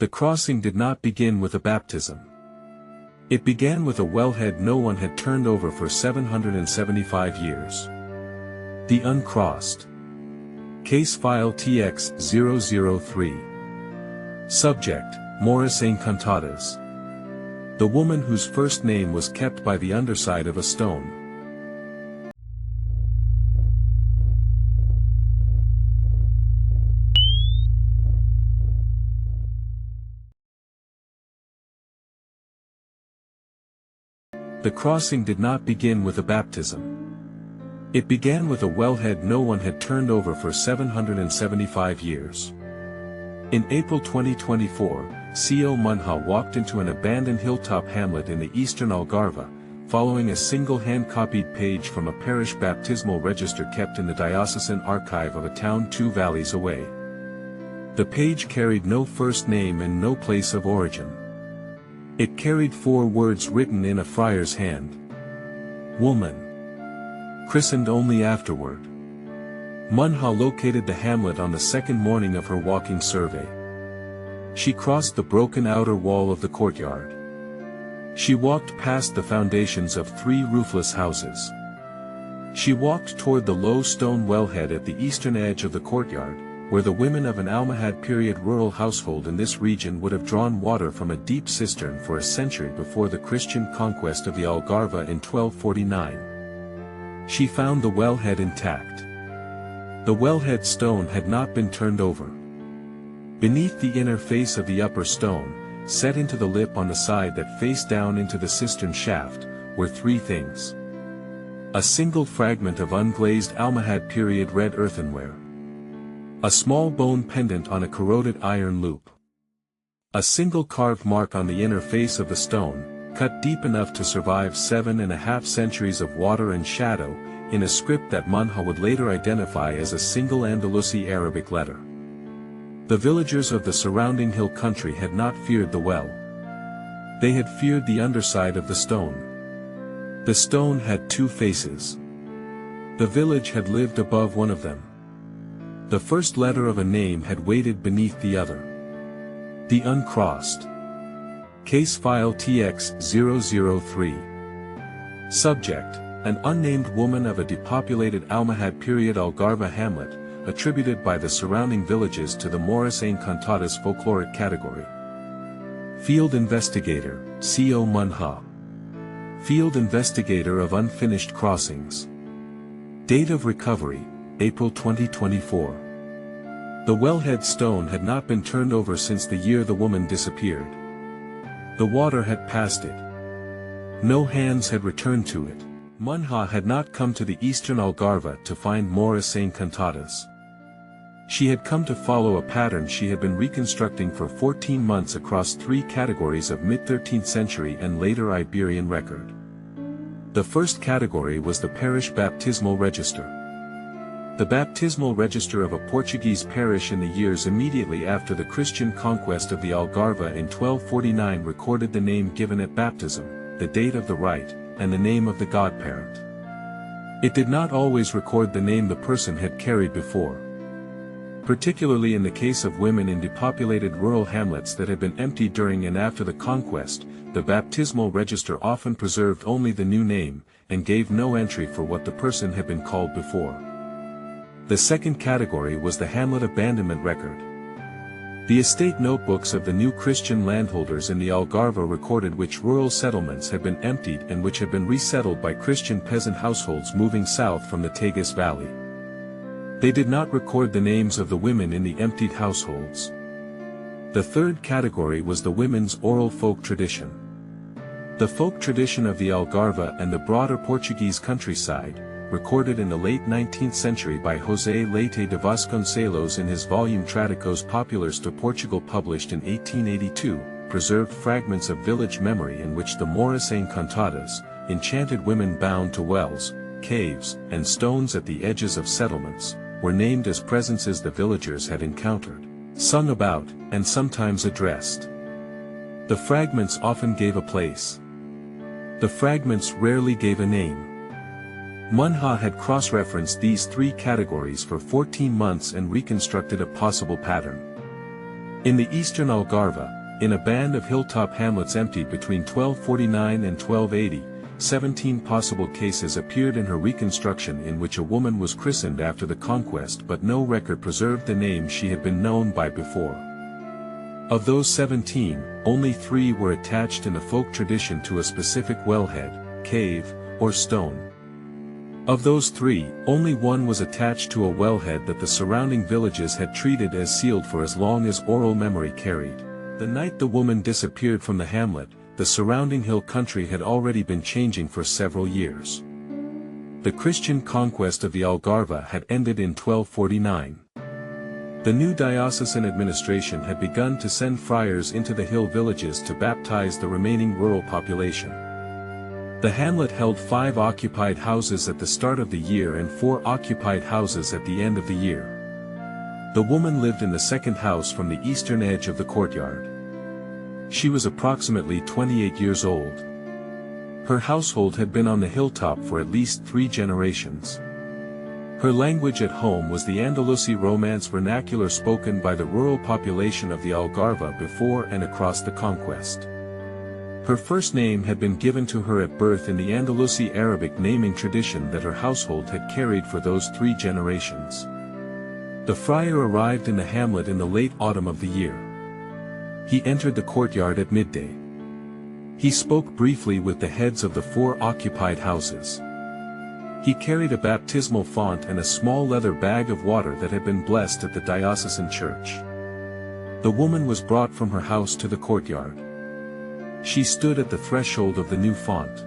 The crossing did not begin with a baptism. It began with a wellhead no one had turned over for 775 years. The Uncrossed. Case file TX-003. Subject, Moura Encantadas. The woman whose first name was kept by the underside of a stone. The crossing did not begin with a baptism. It began with a wellhead no one had turned over for 775 years. In April 2024, CO Mun-ha walked into an abandoned hilltop hamlet in the eastern Algarve, following a single hand-copied page from a parish baptismal register kept in the diocesan archive of a town 2 valleys away. The page carried no first name and no place of origin. It carried 4 words written in a friar's hand. Woman. Christened only afterward. Mun-ha located the hamlet on the second morning of her walking survey. She crossed the broken outer wall of the courtyard. She walked past the foundations of 3 roofless houses. She walked toward the low stone wellhead at the eastern edge of the courtyard, where the women of an Almohad-period rural household in this region would have drawn water from a deep cistern for a century before the Christian conquest of the Algarve in 1249. She found the wellhead intact. The wellhead stone had not been turned over. Beneath the inner face of the upper stone, set into the lip on the side that faced down into the cistern shaft, were 3 things. A single fragment of unglazed Almohad-period red earthenware. A small bone pendant on a corroded iron loop. A single carved mark on the inner face of the stone, cut deep enough to survive 7.5 centuries of water and shadow, in a script that Mun-ha would later identify as a single Andalusi Arabic letter. The villagers of the surrounding hill country had not feared the well. They had feared the underside of the stone. The stone had 2 faces. The village had lived above one of them. The first letter of a name had waited beneath the other. The Uncrossed. Case file TX-003. Subject, an unnamed woman of a depopulated Almohad-period Algarve hamlet, attributed by the surrounding villages to the Moura Encantadas folkloric category. Field Investigator, CO Mun-ha. Field Investigator of Unfinished Crossings. Date of recovery, April 2024. The wellhead stone had not been turned over since the year the woman disappeared. The water had passed it. No hands had returned to it. Mun-ha had not come to the eastern Algarve to find Moura Encantadas. She had come to follow a pattern she had been reconstructing for 14 months across 3 categories of mid-13th century and later Iberian record. The first category was the parish baptismal register. The baptismal register of a Portuguese parish in the years immediately after the Christian conquest of the Algarve in 1249 recorded the name given at baptism, the date of the rite, and the name of the godparent. It did not always record the name the person had carried before. Particularly in the case of women in depopulated rural hamlets that had been emptied during and after the conquest, the baptismal register often preserved only the new name, and gave no entry for what the person had been called before. The second category was the hamlet abandonment record. The estate notebooks of the new Christian landholders in the Algarve recorded which rural settlements had been emptied and which had been resettled by Christian peasant households moving south from the Tagus Valley. They did not record the names of the women in the emptied households. The third category was the women's oral folk tradition. The folk tradition of the Algarve and the broader Portuguese countryside, recorded in the late 19th century by José Leite de Vasconcelos in his volume Tradicos Populares de Portugal published in 1882, preserved fragments of village memory in which the Moura Encantadas, enchanted women bound to wells, caves, and stones at the edges of settlements, were named as presences the villagers had encountered, sung about, and sometimes addressed. The fragments often gave a place. The fragments rarely gave a name. Mun-ha had cross-referenced these 3 categories for 14 months and reconstructed a possible pattern. In the eastern Algarve, in a band of hilltop hamlets emptied between 1249 and 1280, 17 possible cases appeared in her reconstruction in which a woman was christened after the conquest, but no record preserved the name she had been known by before. Of those 17, only 3 were attached in the folk tradition to a specific wellhead, cave, or stone. Of those 3, only 1 was attached to a wellhead that the surrounding villages had treated as sealed for as long as oral memory carried. The night the woman disappeared from the hamlet, the surrounding hill country had already been changing for several years. The Christian conquest of the Algarve had ended in 1249. The new diocesan administration had begun to send friars into the hill villages to baptize the remaining rural population. The hamlet held 5 occupied houses at the start of the year and 4 occupied houses at the end of the year. The woman lived in the second house from the eastern edge of the courtyard. She was approximately 28 years old. Her household had been on the hilltop for at least 3 generations. Her language at home was the Andalusi Romance vernacular spoken by the rural population of the Algarve before and across the conquest. Her first name had been given to her at birth in the Andalusi Arabic naming tradition that her household had carried for those 3 generations. The friar arrived in the hamlet in the late autumn of the year. He entered the courtyard at midday. He spoke briefly with the heads of the 4 occupied houses. He carried a baptismal font and a small leather bag of water that had been blessed at the diocesan church. The woman was brought from her house to the courtyard. She stood at the threshold of the new font.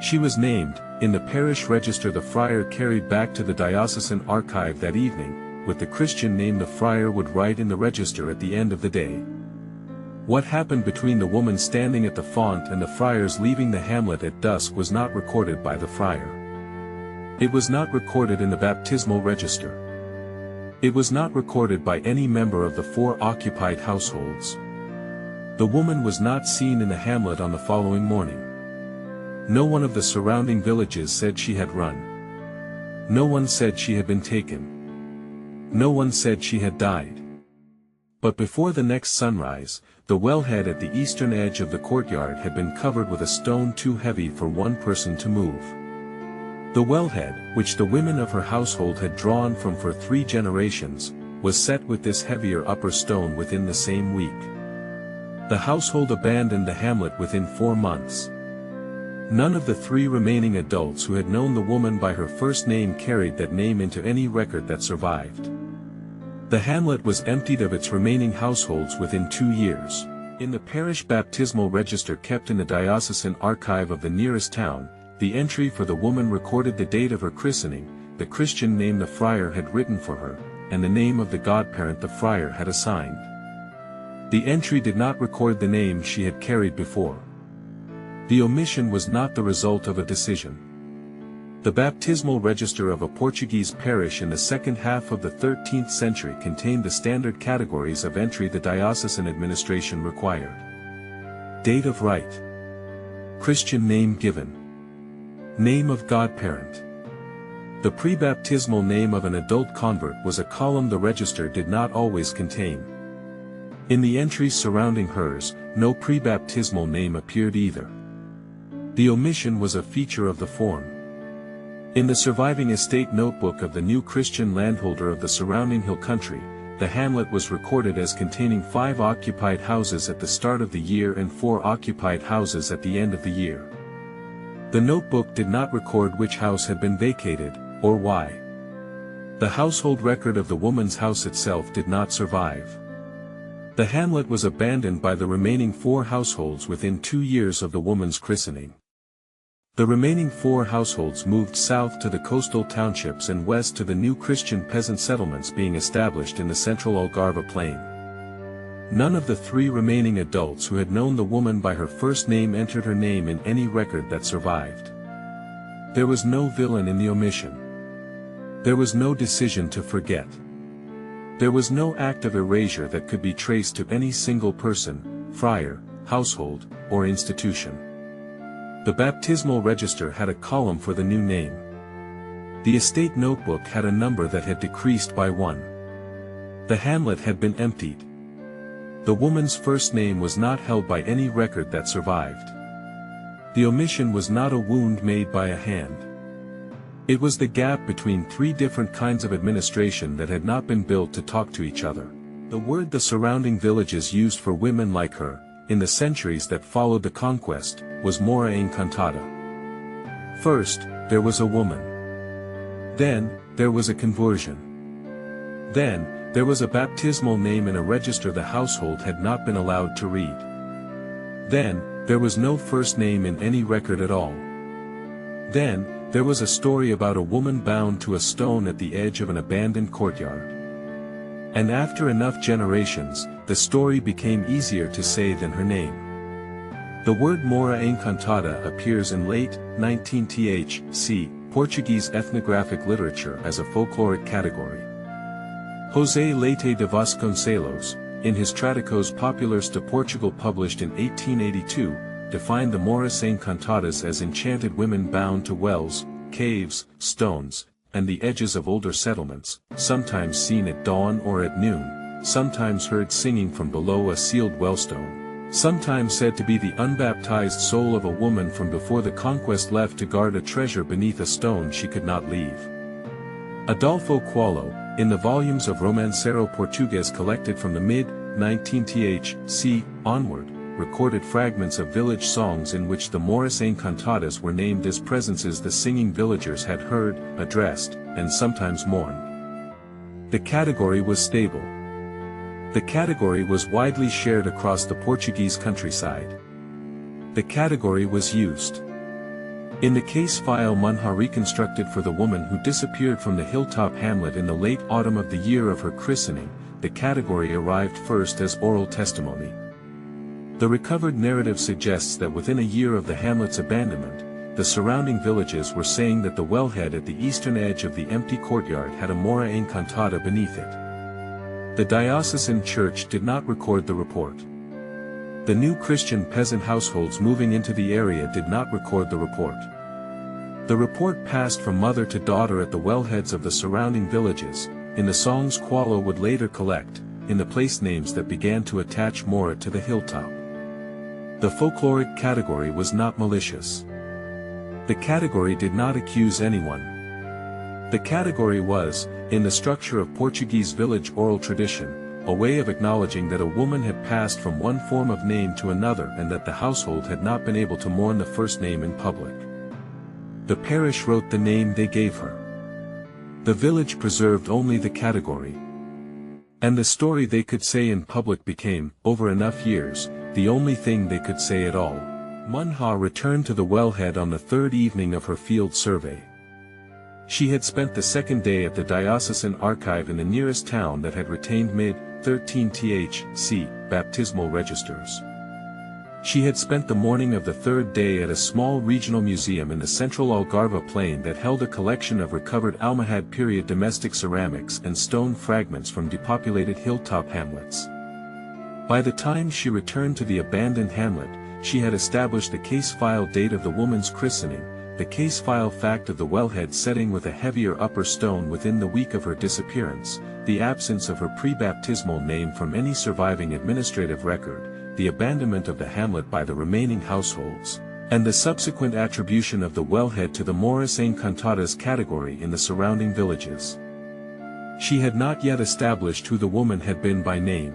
She was named, in the parish register the friar carried back to the diocesan archive that evening, with the Christian name the friar would write in the register at the end of the day. What happened between the woman standing at the font and the friars leaving the hamlet at dusk was not recorded by the friar. It was not recorded in the baptismal register. It was not recorded by any member of the 4 occupied households. The woman was not seen in the hamlet on the following morning. No one of the surrounding villages said she had run. No one said she had been taken. No one said she had died. But before the next sunrise, the wellhead at the eastern edge of the courtyard had been covered with a stone too heavy for one person to move. The wellhead, which the women of her household had drawn from for 3 generations, was set with this heavier upper stone within the same week. The household abandoned the hamlet within 4 months. None of the 3 remaining adults who had known the woman by her first name carried that name into any record that survived. The hamlet was emptied of its remaining households within 2 years. In the parish baptismal register kept in the diocesan archive of the nearest town, the entry for the woman recorded the date of her christening, the Christian name the friar had written for her, and the name of the godparent the friar had assigned. The entry did not record the name she had carried before. The omission was not the result of a decision. The baptismal register of a Portuguese parish in the second half of the 13th century contained the standard categories of entry the diocesan administration required. Date of rite. Christian name given. Name of godparent. The pre-baptismal name of an adult convert was a column the register did not always contain. In the entries surrounding hers, no pre-baptismal name appeared either. The omission was a feature of the form. In the surviving estate notebook of the new Christian landholder of the surrounding hill country, the hamlet was recorded as containing 5 occupied houses at the start of the year and 4 occupied houses at the end of the year. The notebook did not record which house had been vacated, or why. The household record of the woman's house itself did not survive. The hamlet was abandoned by the remaining 4 households within 2 years of the woman's christening. The remaining 4 households moved south to the coastal townships and west to the new Christian peasant settlements being established in the central Algarve plain. None of the 3 remaining adults who had known the woman by her first name entered her name in any record that survived. There was no villain in the omission. There was no decision to forget. There was no act of erasure that could be traced to any single person, friar, household, or institution. The baptismal register had a column for the new name. The estate notebook had a number that had decreased by 1. The hamlet had been emptied. The woman's first name was not held by any record that survived. The omission was not a wound made by a hand. It was the gap between three different kinds of administration that had not been built to talk to each other. The word the surrounding villages used for women like her, in the centuries that followed the conquest, was Moura Encantada. First, there was a woman. Then, there was a conversion. Then, there was a baptismal name in a register the household had not been allowed to read. Then, there was no first name in any record at all. Then, there was a story about a woman bound to a stone at the edge of an abandoned courtyard. And after enough generations, the story became easier to say than her name. The word Moura Encantada appears in late 19th Portuguese ethnographic literature as a folkloric category. José Leite de Vasconcelos, in his Tradicos Populares de Portugal published in 1882, defined the Mouras Encantadas as enchanted women bound to wells, caves, stones, and the edges of older settlements, sometimes seen at dawn or at noon, sometimes heard singing from below a sealed wellstone, sometimes said to be the unbaptized soul of a woman from before the conquest left to guard a treasure beneath a stone she could not leave. Adolfo Coelho, in the volumes of Romancero Português collected from the mid-19th onward, recorded fragments of village songs in which the Mouras Encantadas were named as presences the singing villagers had heard, addressed, and sometimes mourned. The category was stable. The category was widely shared across the Portuguese countryside. The category was used. In the case file Mun-ha reconstructed for the woman who disappeared from the hilltop hamlet in the late autumn of the year of her christening, the category arrived first as oral testimony. The recovered narrative suggests that within a year of the hamlet's abandonment, the surrounding villages were saying that the wellhead at the eastern edge of the empty courtyard had a Moura Encantada beneath it. The diocesan church did not record the report. The new Christian peasant households moving into the area did not record the report. The report passed from mother to daughter at the wellheads of the surrounding villages, in the songs Coelho would later collect, in the place names that began to attach Moura to the hilltop. The folkloric category was not malicious. The category did not accuse anyone. The category was, in the structure of Portuguese village oral tradition, a way of acknowledging that a woman had passed from one form of name to another and that the household had not been able to mourn the first name in public. The parish wrote the name they gave her. The village preserved only the category. And the story they could say in public became, over enough years, the only thing they could say at all. Mun-ha returned to the wellhead on the third evening of her field survey. She had spent the second day at the diocesan archive in the nearest town that had retained mid-13th baptismal registers. She had spent the morning of the third day at a small regional museum in the central Algarve plain that held a collection of recovered Almohad-period domestic ceramics and stone fragments from depopulated hilltop hamlets. By the time she returned to the abandoned hamlet, she had established the case file date of the woman's christening, the case file fact of the wellhead setting with a heavier upper stone within the week of her disappearance, the absence of her pre-baptismal name from any surviving administrative record, the abandonment of the hamlet by the remaining households, and the subsequent attribution of the wellhead to the Mouras Encantadas category in the surrounding villages. She had not yet established who the woman had been by name.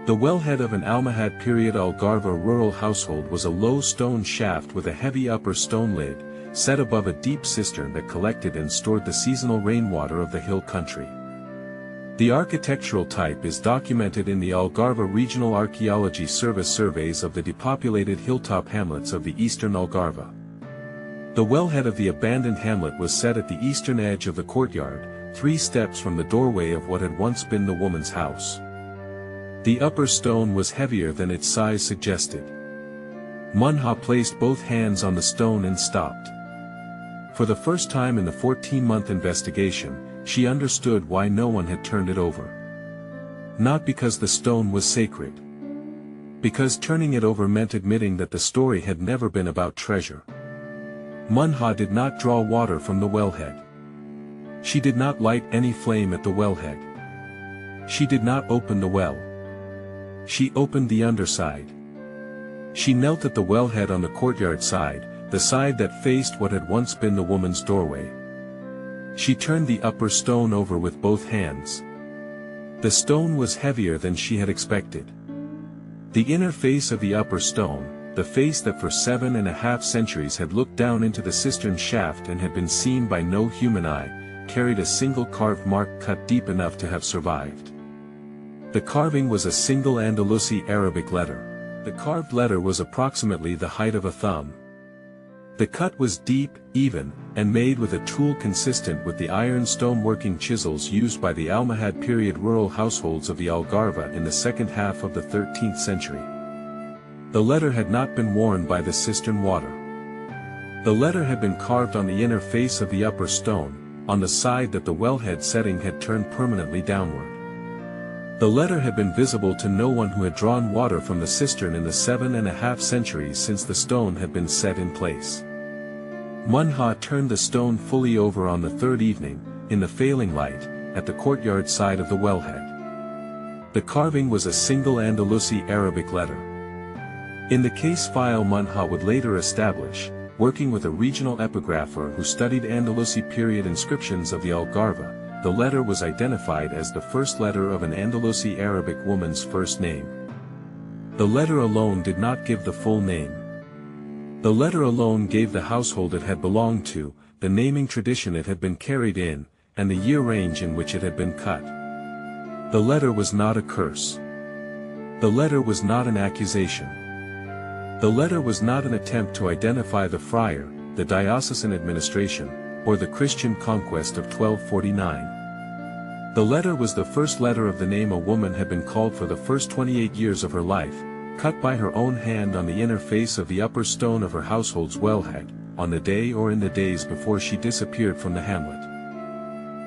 The wellhead of an Almohad-period Algarve rural household was a low stone shaft with a heavy upper stone lid, set above a deep cistern that collected and stored the seasonal rainwater of the hill country. The architectural type is documented in the Algarve Regional Archaeology Service surveys of the depopulated hilltop hamlets of the eastern Algarve. The wellhead of the abandoned hamlet was set at the eastern edge of the courtyard, 3 steps from the doorway of what had once been the woman's house. The upper stone was heavier than its size suggested. Mun-ha placed both hands on the stone and stopped. For the first time in the 14-month investigation, she understood why no one had turned it over. Not because the stone was sacred. Because turning it over meant admitting that the story had never been about treasure. Mun-ha did not draw water from the wellhead. She did not light any flame at the wellhead. She did not open the well. She opened the underside. She knelt at the wellhead on the courtyard side, the side that faced what had once been the woman's doorway. She turned the upper stone over with both hands. The stone was heavier than she had expected. The inner face of the upper stone, the face that for 7.5 centuries had looked down into the cistern shaft and had been seen by no human eye, carried a single carved mark cut deep enough to have survived. The carving was a single Andalusi Arabic letter. The carved letter was approximately the height of a thumb. The cut was deep, even, and made with a tool consistent with the iron stoneworking chisels used by the Almohad-period rural households of the Algarve in the second half of the 13th century. The letter had not been worn by the cistern water. The letter had been carved on the inner face of the upper stone, on the side that the wellhead setting had turned permanently downward. The letter had been visible to no one who had drawn water from the cistern in the 7.5 centuries since the stone had been set in place. Mun-ha turned the stone fully over on the third evening, in the failing light, at the courtyard side of the wellhead. The carving was a single Andalusi Arabic letter. In the case file Mun-ha would later establish, working with a regional epigrapher who studied Andalusi period inscriptions of the Algarve, the letter was identified as the first letter of an Andalusi Arabic woman's first name. The letter alone did not give the full name. The letter alone gave the household it had belonged to, the naming tradition it had been carried in, and the year range in which it had been cut. The letter was not a curse. The letter was not an accusation. The letter was not an attempt to identify the friar, the diocesan administration, or the Christian conquest of 1249. The letter was the first letter of the name a woman had been called for the first 28 years of her life, cut by her own hand on the inner face of the upper stone of her household's wellhead, on the day or in the days before she disappeared from the hamlet.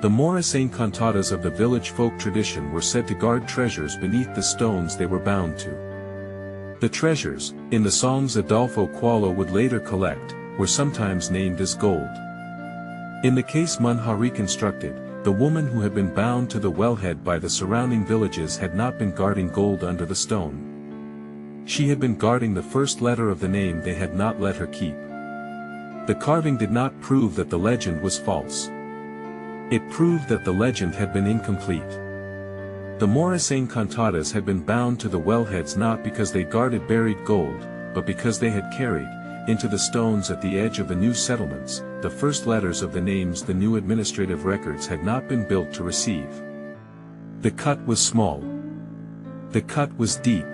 The Moura Encantadas of the village folk tradition were said to guard treasures beneath the stones they were bound to. The treasures, in the songs Adolfo Qualo would later collect, were sometimes named as gold. In the case Mun-ha reconstructed, the woman who had been bound to the wellhead by the surrounding villages had not been guarding gold under the stone. She had been guarding the first letter of the name they had not let her keep. The carving did not prove that the legend was false. It proved that the legend had been incomplete. The Moura Encantadas had been bound to the wellheads not because they guarded buried gold, but because they had carried, into the stones at the edge of the new settlements, the first letters of the names the new administrative records had not been built to receive. The cut was small. The cut was deep.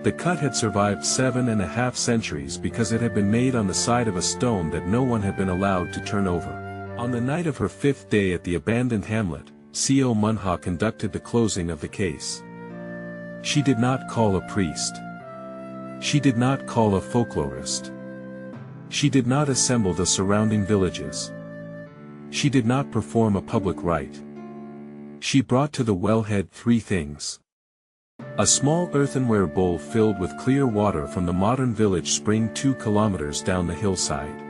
The cut had survived 7.5 centuries because it had been made on the side of a stone that no one had been allowed to turn over. On the night of her 5th day at the abandoned hamlet, Co. Mun-ha conducted the closing of the case. She did not call a priest. She did not call a folklorist. She did not assemble the surrounding villages. She did not perform a public rite. She brought to the wellhead 3 things. A small earthenware bowl filled with clear water from the modern village spring 2 kilometers down the hillside.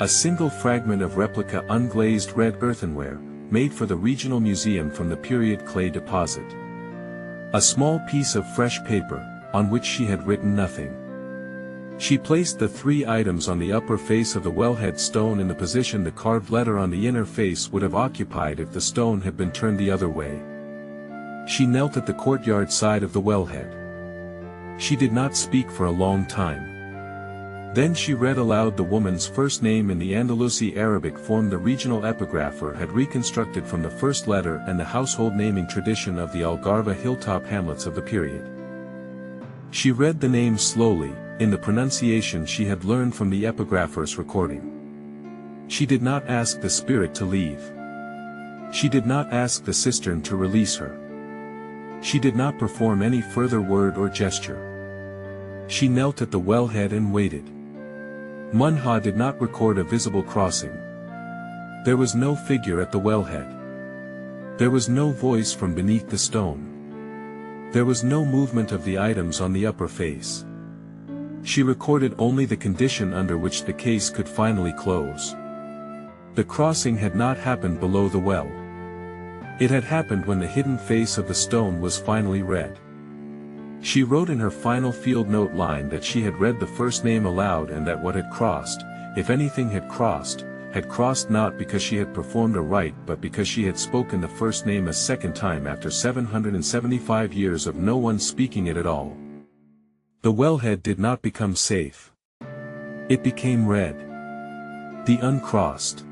A single fragment of replica unglazed red earthenware, made for the regional museum from the period clay deposit. A small piece of fresh paper, on which she had written nothing. She placed the 3 items on the upper face of the wellhead stone in the position the carved letter on the inner face would have occupied if the stone had been turned the other way. She knelt at the courtyard side of the wellhead. She did not speak for a long time. Then she read aloud the woman's first name in the Andalusi Arabic form the regional epigrapher had reconstructed from the first letter and the household naming tradition of the Algarve hilltop hamlets of the period. She read the name slowly, in the pronunciation she had learned from the epigrapher's recording. She did not ask the spirit to leave. She did not ask the cistern to release her. She did not perform any further word or gesture. She knelt at the wellhead and waited. Mun-ha did not record a visible crossing. There was no figure at the wellhead. There was no voice from beneath the stone. There was no movement of the items on the upper face. She recorded only the condition under which the case could finally close. The crossing had not happened below the well. It had happened when the hidden face of the stone was finally read. She wrote in her final field note line that she had read the first name aloud and that what had crossed, if anything had crossed not because she had performed a rite but because she had spoken the first name a second time after 775 years of no one speaking it at all. The wellhead did not become safe. It became red. The uncrossed.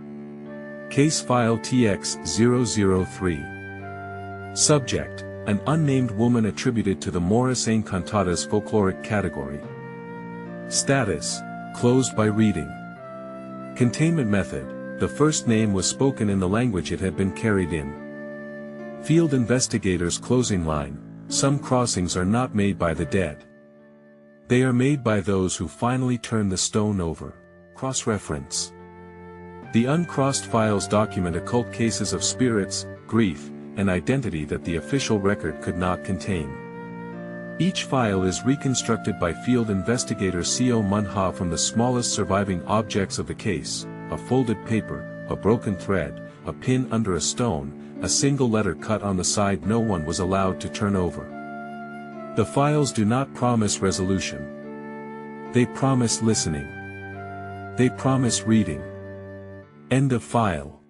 Case file TX-003. Subject: an unnamed woman attributed to the Moura Encantada's folkloric category. Status: closed by reading. Containment method: the first name was spoken in the language it had been carried in. Field investigators closing line: some crossings are not made by the dead. They are made by those who finally turn the stone over. Cross-reference. The uncrossed files document occult cases of spirits, grief, and identity that the official record could not contain. Each file is reconstructed by field investigator Co Mun-ha from the smallest surviving objects of the case: a folded paper, a broken thread, a pin under a stone, a single letter cut on the side no one was allowed to turn over. The files do not promise resolution. They promise listening. They promise reading. End of file.